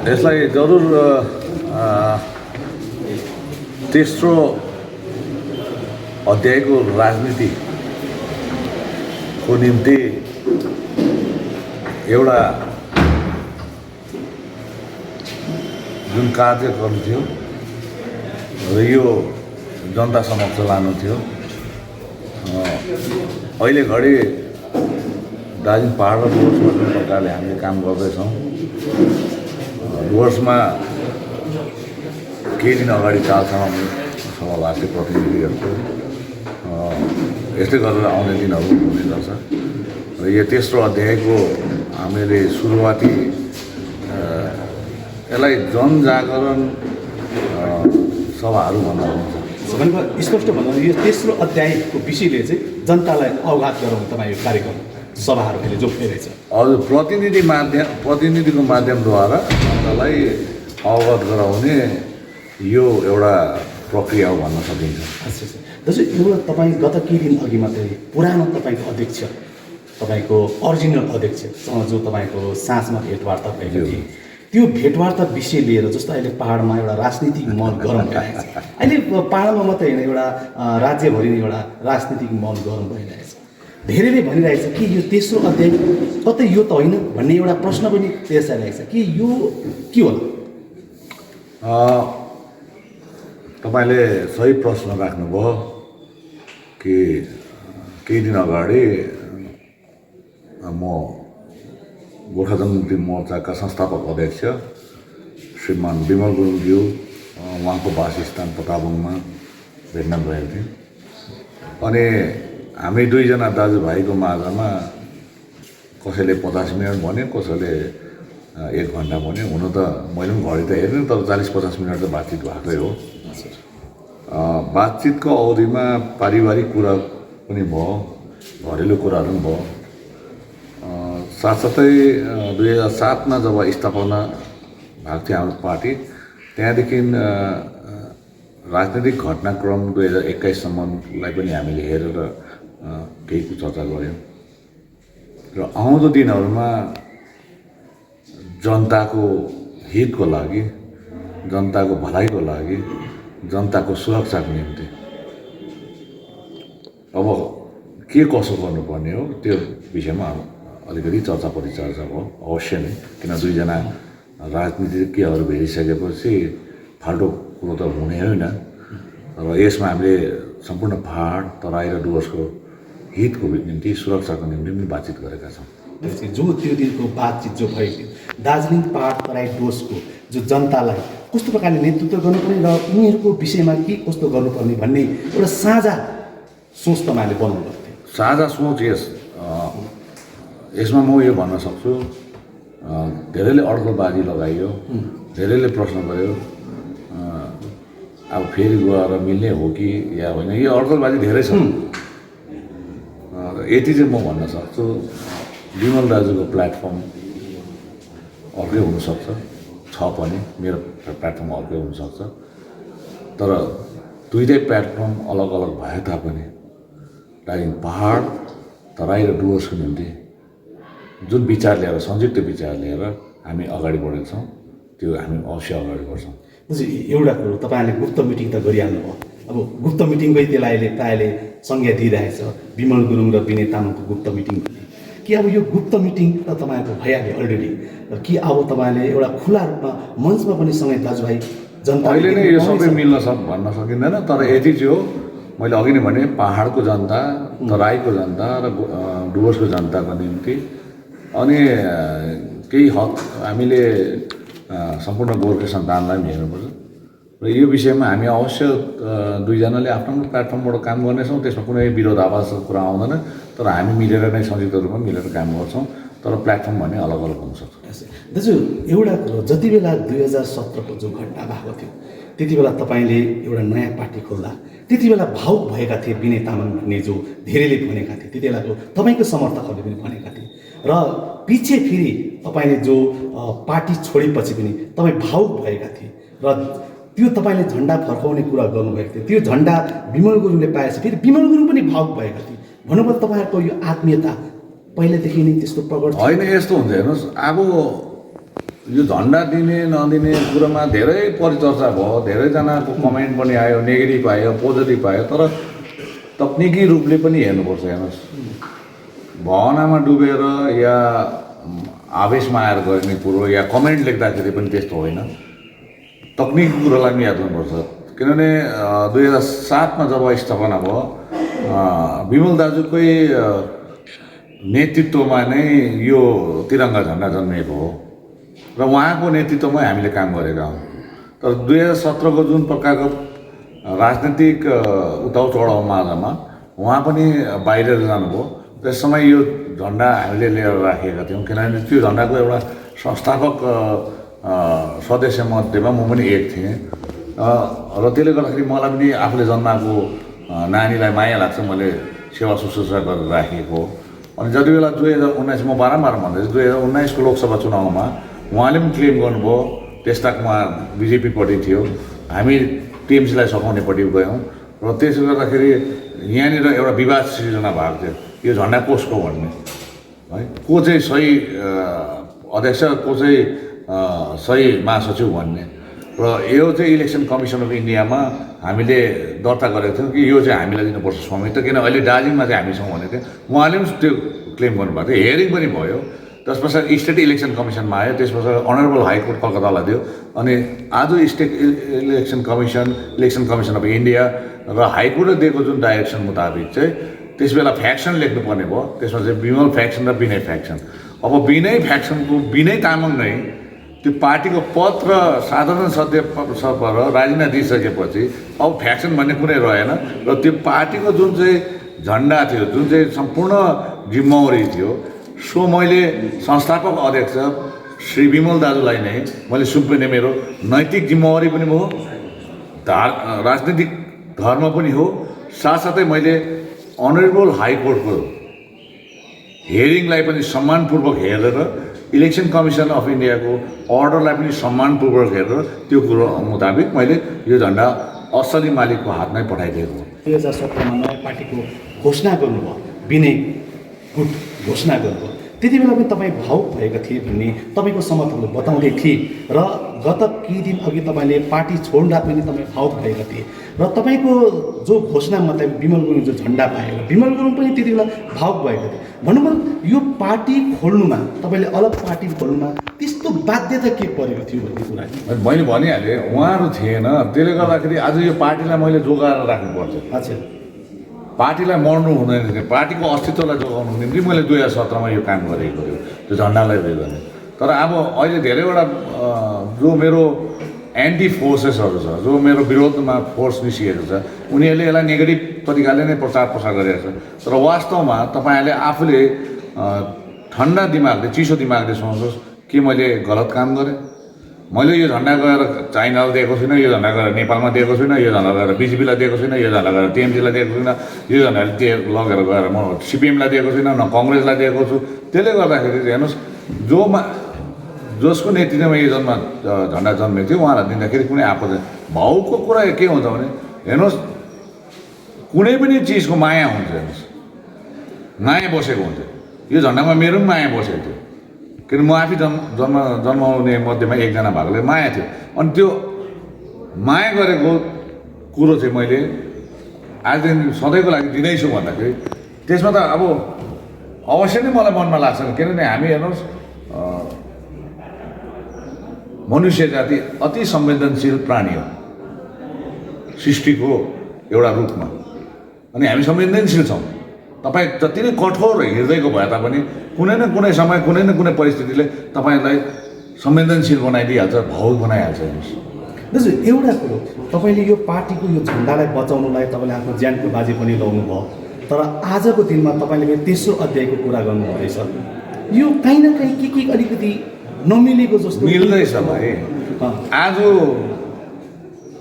यसलाई जरुर तेस्रो अध्यायको राजनीतिको निम्ति एउटा जुन कार्यक्रम थियो र यो जनता समक्ष लानु थियो। अहिले घडी दार्जिलिङ पहाड र डुवर्समा जुन प्रकारले हामीले काम गर्दैछौँ, डुवर्समा केही दिन अगाडि चालसामा सभावासी प्रतिनिधिहरूको यस्तै गरेर आउने दिनहरू हुने गर्छ र यो तेस्रो अध्यायको हामीले सुरुवाती यसलाई जनजागरण सभाहरू भन्दा हुन्छ। भनेको स्पष्ट भन्दा यो तेस्रो अध्यायको विषयले चाहिँ जनतालाई अवगत गराउनु तपाईँ यो कार्यक्रम सभाहरू अहिले जो भइरहेछ। हजुर, प्रतिनिधिको माध्यमद्वारा जनतालाई अवगत गराउने यो एउटा प्रक्रिया हो भन्न सकिन्छ। अच्छा, दाजु एउटा तपाईँ गत केही दिन अघि मात्रै पुरानो तपाईँको अध्यक्ष, तपाईँको ओरिजिनल अध्यक्षसँग जो तपाईँको साँझमा भेटवार्ता भएको थियो, त्यो भेटवार्ता विषय लिएर जस्तो अहिले पहाडमा एउटा राजनीतिक महल गरम भइरहेको छ। अहिले पहाडमा मात्रै होइन, एउटा राज्यभरि नै एउटा राजनीतिक महल गरम भइरहेछ। धेरैले भनिरहेछ कि यो तेस्रो अध्याय कतै यो त होइन भन्ने एउटा प्रश्न पनि तेर्साइरहेको छ कि यो के होला? तपाईँले सही प्रश्न राख्नुभयो कि केही दिन अगाडि म गोर्खा जनमुक्ति मोर्चाका संस्थापक अध्यक्ष श्रीमान विमल गुरुङज्यू उहाँको वासस्थान पताबुङमा भेट्न गएको थिएँ। अनि हामी दुईजना दाजुभाइको माझमा कसैले 50 मिनट भन्यो, कसैले 1 घन्टा भन्यो। हुन त मैले पनि घडी त हेरेँ, तर 40-50 मिनट त बातचित भएकै हो। बातचितको अवधिमा पारिवारिक कुरा पनि भयो, घरेलु कुराहरू पनि भयो। साथसाथै 2007मा जब स्थापना भएको थियो हाम्रो पार्टी, त्यहाँदेखि राजनैतिक घटनाक्रम 2021सम्मलाई पनि हामीले हेरेर केही चर्चा गऱ्यौँ र आउँदो दिनहरूमा जनताको हितको लागि, जनताको भलाइको लागि, जनताको सुरक्षाको निम्ति अब के कसो गर्नुपर्ने हो त्यो विषयमा अलिकति चर्चा परिचर्चा भयो। अवश्य नै, किन दुईजना राजनीतिज्ञहरू भेटिसकेपछि फाल्टो कुरो त हुने होइन। र यसमा हामीले सम्पूर्ण पहाड, तराई र डुवर्सको हितको निम्ति, सुरक्षाको निम्ति पनि बातचित गरेका छौँ। जो त्यो दिनको बातचित जो भयो, दार्जिलिङ पहाड, तराई, डुवर्सको जो जनतालाई कस्तो प्रकारले नेतृत्व गर्नुपर्ने र उनीहरूको विषयमा के कस्तो गर्नुपर्ने भन्ने एउटा साझा सोच तपाईँले बनाउनु भएको थियो। साझा सोच यसमा म यो भन्न सक्छु, धेरैले अड्कलबाजी लगाइयो, धेरैले प्रश्न गर्यो अब फेरि गएर मिल्ने हो कि या होइन। यो अड्कलबाजी धेरै छ। यति चाहिँ म भन्न सक्छु, विमल दाजुको प्लेटफर्म अर्कै हुनसक्छ, छ पनि, मेरो प्लेटफर्म अर्कै हुनसक्छ। तर दुईटै प्लेटफर्म अलग अलग भए तापनि दार्जिलिङ पहाड, तराई र डुवर्सको निम्ति जुन विचार ल्याएर, संयुक्त विचार लिएर हामी अगाडि बढेका छौँ, त्यो हामी अवश्य अगाडि बढ्छौँ। एउटा कुरो तपाईँले गुप्त मिटिङ त गरिहाल्नुभयो। अब गुप्त मिटिङकै त्यसलाई अहिले प्रायःले संज्ञा दिइरहेछ, विमल गुरुङ र विनय तामाङको गुप्त मिटिङ भन्ने। कि अब यो गुप्त मिटिङ त तपाईँको भइहाल्यो अलरेडी, र कि अब तपाईँले एउटा खुला रूपमा मञ्चमा पनि सँगै दाजुभाइ जनता अहिले नै यो सबै मिल्न भन्न सकिँदैन। तर यति चाहिँ हो, मैले अघि नै भने पहाडको जनता, तराईको जनता र डुवर्सको जनताको निम्ति अनि केही हक हामीले सम्पूर्ण गोर्खे सन्तानलाई पनि हेर्नुपर्छ र यो विषयमा हामी अवश्य दुईजनाले आफ्नो प्लेटफर्मबाट काम गर्नेछौँ। त्यसमा कुनै विरोधाभासको कुरा आउँदैन, तर हामी मिलेर नै संयुक्त रूपमा मिलेर काम गर्छौँ। तर प्लेटफर्म भने अलग अलग हुनसक्छ। दाजु एउटा कुरो, जति बेला 2017को जो घटना भएको थियो, त्यति बेला तपाईँले एउटा नयाँ पार्टी खोल्दा त्यति बेला भावुक भएका थिए विनय तामाङ भन्ने जो धेरैले भनेका थिए, त्यति बेलाको तपाईँको समर्थकहरूले पनि भनेका थिए। र पछि फेरि तपाईँले जो पार्टी छोडेपछि पनि तपाईँ भावुक भएका थिए र त्यो तपाईँले झन्डा फर्काउने कुरा गर्नुभएको थियो। त्यो झन्डा विमल गुरुङले पाएपछि फेरि विमल गुरुङ पनि भावुक भएका थिए। भन्नुपर्दा तपाईँहरूको यो आत्मीयता पहिलेदेखि नै त्यस्तो प्रकट होइन। यस्तो हुन्छ, हेर्नुहोस्, अब यो झन्डा दिने नदिने कुरोमा धेरै परिचर्चा भयो, धेरैजनाको कमेन्ट पनि आयो, नेगेटिभ आयो, पोजिटिभ आयो। तर तकनिकी रूपले पनि हेर्नुपर्छ। हेर्नुहोस्, भावनामा डुबेर या आवेशमा आएर गर्ने कुरो या कमेन्ट लेख्दाखेरि पनि त्यस्तो होइन। तकनिकी कुरोलाई पनि याद गर्नुपर्छ। किनभने 2007मा जब स्थापना भयो, विमल दाजुकै नेतृत्वमा नै यो तिरङ्गा झन्डा जन्मिएको हो र उहाँको नेतृत्वमै हामीले काम गरेका हौँ। तर 2017को जुन प्रकारको राजनीतिक उताउ चढाउ माझमा उहाँ पनि बाहिर जानुभयो। त्यस समय यो झन्डा हामीले लिएर राखेका थियौँ, किनभने त्यो झन्डाको एउटा संस्थापक सदस्य मध्येमा म पनि एक थिएँ र त्यसले गर्दाखेरि मलाई पनि आफूले जन्माएको नानीलाई माया लाग्छ। मैले सेवा शुश्रूषा गरेर राखेको। अनि जति बेला 2019 म बारम्बार भन्दैछु, 2019को लोकसभा चुनावमा उहाँले पनि क्लेम गर्नुभयो, त्यसताक उहाँ बिजेपीपट्टि थियो, हामी टिएमसीलाई सघाउनेपट्टि गयौँ र त्यसले गर्दाखेरि यहाँनिर एउटा विवाद सृजना भएको थियो, यो झन्डा कसको भन्ने है, को चाहिँ सही अध्यक्ष, को चाहिँ सही महासचिव भन्ने। र यो चाहिँ इलेक्सन कमिसन अफ इन्डियामा हामीले दर्ता गरेको थियौँ कि यो चाहिँ हामीलाई दिनुपर्छ स्वामित्व, किन अहिले दार्जिलिङमा चाहिँ हामी छौँ भनेको थियो। उहाँले पनि त्यो क्लेम गर्नुभएको थियो, हेरिङ पनि भयो। त्यस पछाडि स्टेट इलेक्सन कमिसनमा आयो, त्यस पछाडि अनरेबल हाइकोर्ट कलकत्तालाई दियो। अनि आज state election commission of India र हाइकोर्टले दिएको जुन डाइरेक्सन मुताबिक चाहिँ त्यस बेला फ्याक्सन लेख्नुपर्ने भयो। त्यसमा चाहिँ विमल फ्याक्सन र विनय फ्याक्सन। अब विनय फ्याक्सनको विनय तामाङ नै त्यो पार्टीको पद र साधारण सदस्य राजीनामा दिइसकेपछि अब फ्याक्सन भन्ने कुनै रहेन र त्यो पार्टीको जुन चाहिँ झन्डा थियो, जुन चाहिँ सम्पूर्ण जिम्मेवारी थियो, सो मैले संस्थापक अध्यक्ष श्री विमल दाजुलाई नै मैले सुम्पिने मेरो नैतिक जिम्मेवारी पनि हो, राजनीतिक धर्म पनि हो। साथसाथै मैले अनरेबल हाइकोर्टको हेरिङलाई पनि सम्मानपूर्वक हेरेर, इलेक्सन कमिसन अफ इन्डियाको अर्डरलाई पनि सम्मानपूर्वक हेरेर त्यो कुरो मुताबिक मैले यो झन्डा असली मालिकको हातमै पठाइदिएको हो। 2017मा नयाँ पार्टीको घोषणा गर्नुभयो, विनय गुट घोषणा गर्नुभयो। त्यति बेला पनि तपाईँ भावुक भएका थिए भन्ने तपाईँको समर्थकले बताउँदै थिए र गत केही दिन अघि तपाईँले पार्टी छोड्दा पनि तपाईँ भावुक भएका थिए र तपाईँको जो घोषणा मतलब विमल गुरुङ जो झन्डा पाएर विमल गुरुङ पनि त्यति बेला भावुक भएका थिए। भनौँ न, यो पार्टी खोल्नुमा, तपाईँले अलग पार्टी खोल्नुमा त्यस्तो बाध्यता के परेको थियो भन्ने कुरा मैले भनिहालेँ, उहाँहरू थिएन। त्यसले गर्दाखेरि आज यो पार्टीलाई मैले जोगाएर राख्नु पर्छ। अच्छा, पार्टीलाई मर्नु हुँदैन थियो, पार्टीको अस्तित्वलाई जोगाउनु निम्ति मैले 2017मा यो काम गरेको थियो, त्यो झन्डालाई उयो गर्ने। तर अब अहिले धेरैवटा जो मेरो एन्टी फोर्सेसहरू छ, जो मेरो विरोधमा फोर्स निस्किएको छ, उनीहरूले यसलाई नेगेटिभ तरिकाले नै प्रचार प्रसार गरिरहेको छ। तर वास्तवमा तपाईँहरूले आफूले ठन्डा दिमागले, चिसो दिमागले सोच्नुहोस् कि मैले गलत काम गरेँ। मैले यो झन्डा गएर चाइनालाई दिएको छुइनँ, यो झन्डा गएर नेपालमा दिएको छुइनँ, यो झन्डा गएर बिजेपीलाई दिएको छुइनँ, यो झन्डा गएर टिएमसीलाई दिएको छुइनँ, यो झन्डा लगेर गएर म सिपिएमलाई दिएको छुइनँ, न कङ्ग्रेसलाई दिएको छु। त्यसले गर्दाखेरि हेर्नुहोस्, जसको नेतृत्वमा यो झन्डा जन्मेको थियो उहाँलाई दिँदाखेरि कुनै आपत्ति। भाउको कुरा के हुन्छ भने हेर्नुहोस्, कुनै पनि चिजको माया हुन्छ। हेर्नुहोस्, माया बसेको हुन्छ। यो झन्डामा मेरो पनि माया बसेको थियो, किन म आफै जन्माउने मध्येमा एकजना भएकोले माया थियो। अनि त्यो माया गरेको कुरो चाहिँ मैले आजदेखि सधैँको लागि दिँदैछु भन्दाखेरि त्यसमा त अब अवश्य नै मलाई मनमा लाग्छ। किनभने हामी हेर्नुहोस्, मनुष्य जाति अति संवेदनशील प्राणी हो सृष्टिको एउटा रूपमा, अनि हामी संवेदनशील छौँ। तपाईँ जति नै कठोर हृदयको भए तापनि कुनै न कुनै समय, कुनै न कुनै परिस्थितिले तपाईँलाई संवेदनशील बनाइदिइहाल्छ, भावुक बनाइहाल्छ। हेर्नुहोस् दाजु, एउटा कुरो, तपाईँले यो पार्टीको यो झन्डालाई बचाउनुलाई तपाईँले आफ्नो ज्यानको बाजी पनि लाउनु भयो, तर आजको दिनमा तपाईँले तेस्रो अध्यायको कुरा गर्नुहुँदैछ। यो काहीँ न काहीँ के अलिकति नमिलेको जस्तो मिल्दैछ भाइ। आज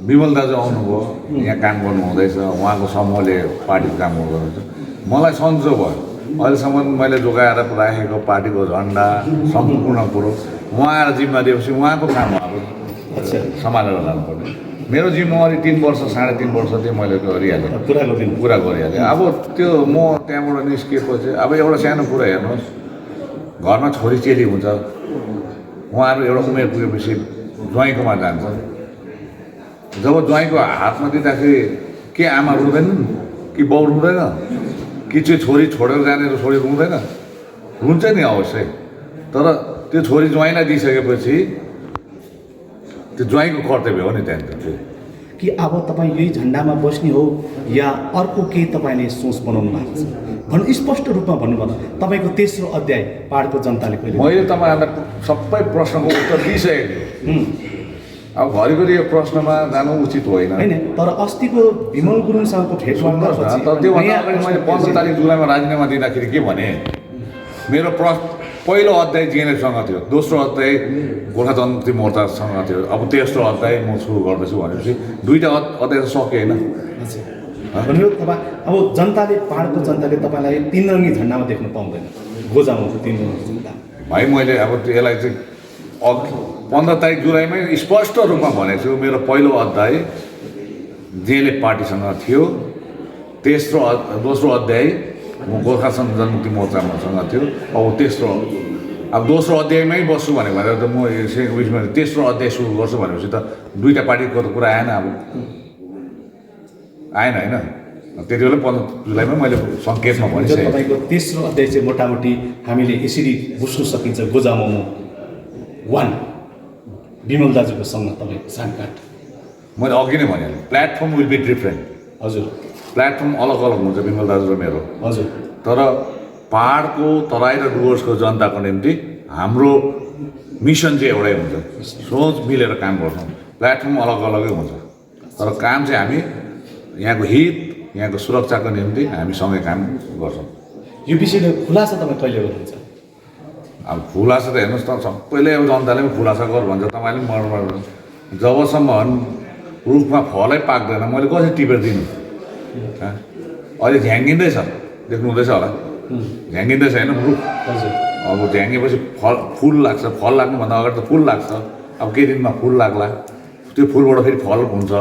विमल दाजु आउनुभयो, यहाँ काम गर्नु हुँदैछ, उहाँको समूहले पार्टीको काम गर्नुहुन्छ। मलाई सन्चो भयो, अहिलेसम्म मैले जोगाएर राखेको पार्टीको झन्डा सम्पूर्ण कुरो उहाँ आएर जिम्मा दिएपछि उहाँको काम हो। अब सम्हालेर लानुपर्ने मेरो जिम्मेवारी 3 वर्ष 3.5 वर्ष चाहिँ मैले गरिहालेँ, पुरा गरिहालेँ। अब त्यो म त्यहाँबाट निस्किएपछि अब एउटा सानो कुरा हेर्नुहोस्, घरमा छोरी चेली हुन्छ, उहाँहरू एउटा उमेर पुगेपछि ज्वाइँकोमा जान्छ। जब ज्वाइँको हातमा दिँदाखेरि के आमा रुँदैनन् कि बाउ रुँदैन कि चाहिँ छोरी छोडेर जानेर छोरी रुँदैन? रुन्छ नि अवश्य। तर त्यो छोरी ज्वाइँलाई दिइसकेपछि त्यो ज्वाइँको कर्तव्य हो नि त्यहाँनिर फेरि। कि अब तपाईँ यही झन्डामा बस्ने हो या अर्को केही तपाईँले सोच बनाउनु भएको छ भन्नु स्पष्ट रूपमा भन्नुभयो। तपाईँको तेस्रो अध्याय पहाडको जनताले कहिले मैले तपाईँहरूलाई सबै प्रश्नको उत्तर दिइसकेको छु। अब घरिघरि यो प्रश्नमा जानु उचित होइन। तर अस्तिको विमल गुरुङसँगको भेटवार्तापछि तर त्योभन्दा अगाडि मैले 15 तारिक जुलाईमा राजीनामा दिँदाखेरि के भने, मेरो पहिलो अध्याय जिएनएफसँग थियो, दोस्रो अध्याय गोर्खा जनमुक्ति मोर्चासँग थियो, अब तेस्रो अध्याय म सुरु गर्दैछु भनेपछि दुईवटा अध्याय त सके होइन। भन्यो तपाईँ अब जनताले पहाडको जनताले तपाईँलाई 3 रङ्गी झन्डामा देख्न पाउँदैन, गोजामाको 3 रङ्गी झन्डा। भाइ मैले अब यसलाई चाहिँ 15 तारिक जुलाईमै स्पष्ट रूपमा भनेको छु, मेरो पहिलो अध्याय जेएलएफ पार्टीसँग थियो, दोस्रो अध्याय म गोर्खा जनमुक्ति मोर्चासँग थियो, अब दोस्रो अध्यायमै बस्छु भनेको भएर त म उयसमा तेस्रो अध्याय सुरु गर्छु भनेपछि त दुईवटा पार्टीको त कुरा आएन। अब आएन होइन, त्यति बेला 15 जुलाईमा मैले सङ्केतमा भनिसकेँ। तपाईँको तेस्रो अध्याय चाहिँ मोटामोटी हामीले यसरी बुझ्न सकिन्छ, गोजामोमो 1 विमल दाजुको सँग तपाईँको सानकाट। मैले अघि नै भने प्लेटफर्म विल बी डिफ्रेन्ट। हजुर, प्लेटफर्म अलग अलग हुन्छ विमल दाजु र मेरो। हजुर, तर पहाडको तराई र डुवर्सको जनताको निम्ति हाम्रो मिसन चाहिँ एउटै हुन्छ, सोच मिलेर काम गर्छौँ। प्लेटफर्म अलग अलगै हुन्छ तर काम चाहिँ हामी यहाँको हित, यहाँको सुरक्षाको निम्ति हामी सँगै काम गर्छौँ। यो विषयले खुलासा तपाईँ कहिले गर्नुहुन्छ? अब खुलासा त हेर्नुहोस् त, सबैले अब जनताले पनि खुलासा गर भन्छ, तपाईँले पनि जबसम्म रुखमा फलै पाक्दैन मैले कसरी टिपेर दिनु? अहिले झ्याङ्गिँदैछ, देख्नु हुँदैछ होला, झ्याङ्गिँदैछ होइन रुख। हजुर, अब झ्याङ्गेपछि फुल लाग्छ, फल लाग्नुभन्दा अगाडि त फुल लाग्छ, अब केही दिनमा फुल लाग्ला, त्यो फुलबाट फेरि फल हुन्छ,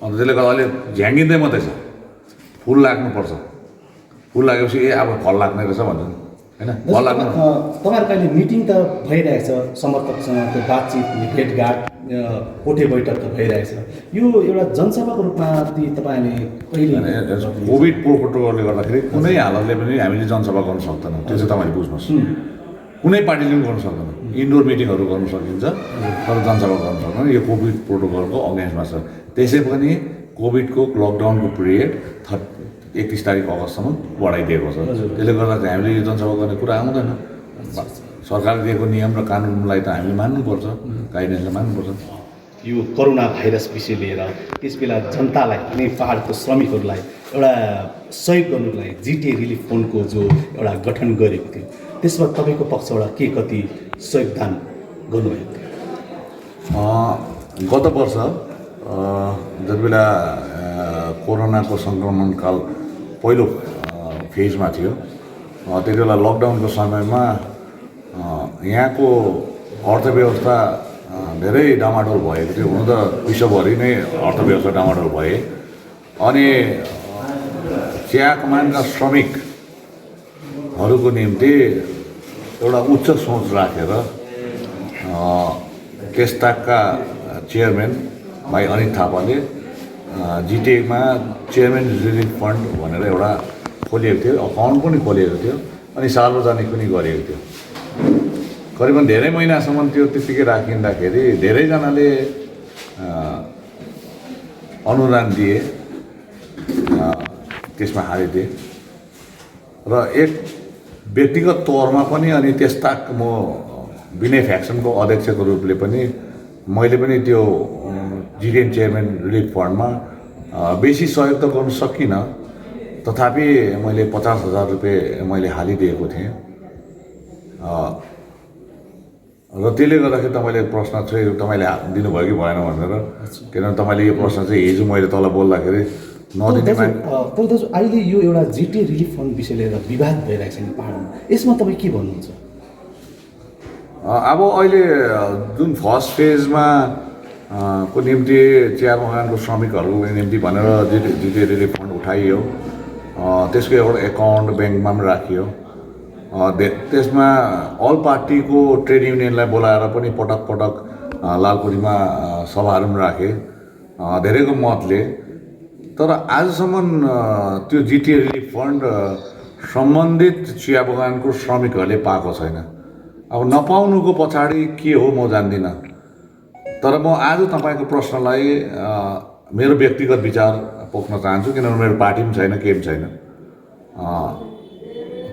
अन्त त्यसले गर्दा अहिले झ्याङ्गिँदै मात्रै छ, फुल लाग्नुपर्छ। फुल लागेपछि अब फल लाग्ने रहेछ भन्छ होइन, फल लाग्नु। तपाईँहरूको अहिले मिटिङ त भइरहेछ, समर्थकसँग त्यो बातचित, भेटघाट, कोठे बैठक त भइरहेछ। यो एउटा जनसभाको रूपमा तपाईँले कहिले कोभिड प्रोटोकलले गर्दाखेरि कुनै हालतले पनि हामीले जनसभा गर्न सक्दैनौँ, त्यो चाहिँ तपाईँले बुझ्नुहोस्। कुनै पार्टीले पनि गर्न सक्दैन, इन्डोर मिटिङहरू गर्न सकिन्छ तर जनसभा गर्न सक्दैन, यो कोभिड प्रोटोकलको अगेन्स्टमा छ। त्यसै पनि कोभिडको लकडाउनको पिरियड 31 तारिक अगस्तसम्म बढाइदिएको छ, त्यसले गर्दा चाहिँ हामीले यो जनसभा गर्ने कुरा आउँदैन। सरकारले दिएको नियम र कानुनलाई त हामीले मान्नुपर्छ, गाइडेन्सलाई मान्नुपर्छ। यो कोरोना भाइरस विषय लिएर त्यसबेला जनतालाई अनि पहाडको श्रमिकहरूलाई एउटा सहयोग गर्नुको लागि जिटिए रिलिफ फन्डको जो एउटा गठन गरेको थियो, त्यसमा तपाईँको पक्षबाट के कति सहयोगदान गर्नुभएको थियो? गत वर्ष जति बेला कोरोनाको सङ्क्रमणकाल पहिलो फेजमा थियो, त्यति बेला लकडाउनको समयमा यहाँको अर्थव्यवस्था धेरै डामाडोल भएको थियो। हुन त विश्वभरि नै अर्थव्यवस्था डामाडोल भए, अनि चिया कमानका श्रमिकहरूको निम्ति एउटा उच्च सोच राखेर त्यसताकका चेयरम्यान भाइ अनित थापाले जिटिएमा चेयरम्यान रिलिफ फन्ड भनेर एउटा खोलिएको थियो, अकाउन्ट पनि खोलिएको थियो अनि सार्वजनिक पनि गरिएको थियो। करिबन धेरै महिनासम्म त्यो त्यतिकै राखिँदाखेरि धेरैजनाले अनुदान दिए, त्यसमा हालिदिए र एक व्यक्तिगत तौरमा पनि अनि त्यसताक म विनय फ्याक्सनको अध्यक्षको रूपले पनि मैले पनि त्यो जिटिएन चेयरम्यान रिलिफ फन्डमा बेसी सहयोग त गर्न सकिनँ, तथापि मैले 50,000 रुपियाँ मैले हालिदिएको थिएँ। र त्यसले गर्दाखेरि तपाईँले प्रश्न चाहिँ तपाईँले दिनुभयो कि भएन भनेर, किनभने तपाईँले यो प्रश्न चाहिँ हिजो मैले तल बोल्दाखेरि नदिने तर दाजु अहिले यो एउटा जिटिए रिलिफ फन्ड विषय लिएर विवाद भइरहेको छ नि पहाडमा, यसमा तपाईँ के भन्नुहुन्छ? अब अहिले जुन फर्स्ट फेजमा को निम्ति चिया बगानको श्रमिकहरूको निम्ति भनेर जिटिए रिलिफ फन्ड उठाइयो, त्यसको एउटा एकाउन्ट ब्याङ्कमा पनि राखियो। त्यसमा अल पार्टीको ट्रेड युनियनलाई बोलाएर पनि पटक पटक लालपुरीमा सभाहरू पनि राखे धेरैको मतले। तर आजसम्म त्यो जिटिए रिलिफ फन्ड सम्बन्धित चिया बगानको श्रमिकहरूले पाएको छैन। अब नपाउनुको पछाडि के हो म जान्दिनँ। तर म आज तपाईँको प्रश्नलाई मेरो व्यक्तिगत विचार पोख्न चाहन्छु, किनभने मेरो पार्टी पनि छैन, केही पनि छैन।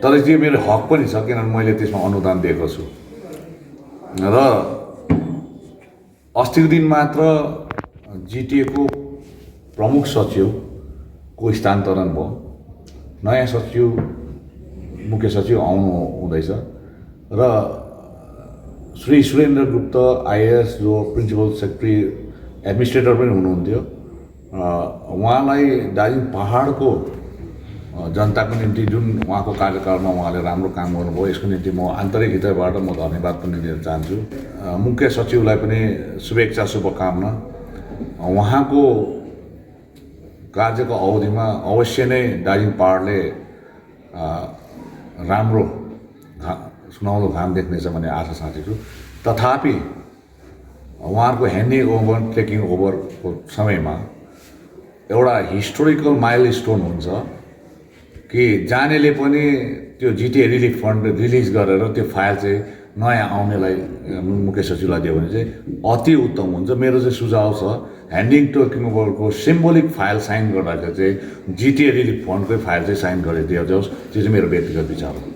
तर चाहिँ मेरो हक पनि छ, किनभने मैले त्यसमा अनुदान दिएको छु। र अस्तिको दिन मात्र जिटिएको प्रमुख सचिवको स्थानान्तरण भयो। नयाँ सचिव, मुख्य सचिव आउनु हुँदैछ र श्री सुरेन्द्र गुप्त आइएएस जो प्रिन्सिपल सेक्रेटरी एडमिनिस्ट्रेटर पनि हुनुहुन्थ्यो, उहाँलाई दार्जिलिङ पहाडको जनताको निम्ति जुन उहाँको कार्यकालमा उहाँले राम्रो काम गर्नुभयो, यसको निम्ति म आन्तरिक हृदयबाट म धन्यवाद पनि दिन चाहन्छु। मुख्य सचिवलाई पनि शुभेच्छा, शुभकामना। उहाँको कार्यको अवधिमा अवश्य नै दार्जिलिङ पहाडले राम्रो सुनौलो घाम देख्नेछ भन्ने आशा साँचेको छु। तथापि उहाँहरूको ह्यान्डिङ ओभर, टेकिङ ओभरको समयमा एउटा हिस्टोरिकल माइलस्टोन हुन्छ कि जानेले पनि त्यो जिटिए रिलिफ फन्ड रिलिज गरेर त्यो फाइल चाहिँ नयाँ आउनेलाई मुख्य सचिवलाई दियो भने चाहिँ अति उत्तम हुन्छ। मेरो चाहिँ सुझाव छ, ह्यान्डिङ टेकिङ ओभरको सिम्बोलिक फाइल साइन गर्दाखेरि चाहिँ जिटिए रिलिफ फन्डकै फाइल चाहिँ साइन गरिदियोस्। त्यो चाहिँ मेरो व्यक्तिगत विचार हो।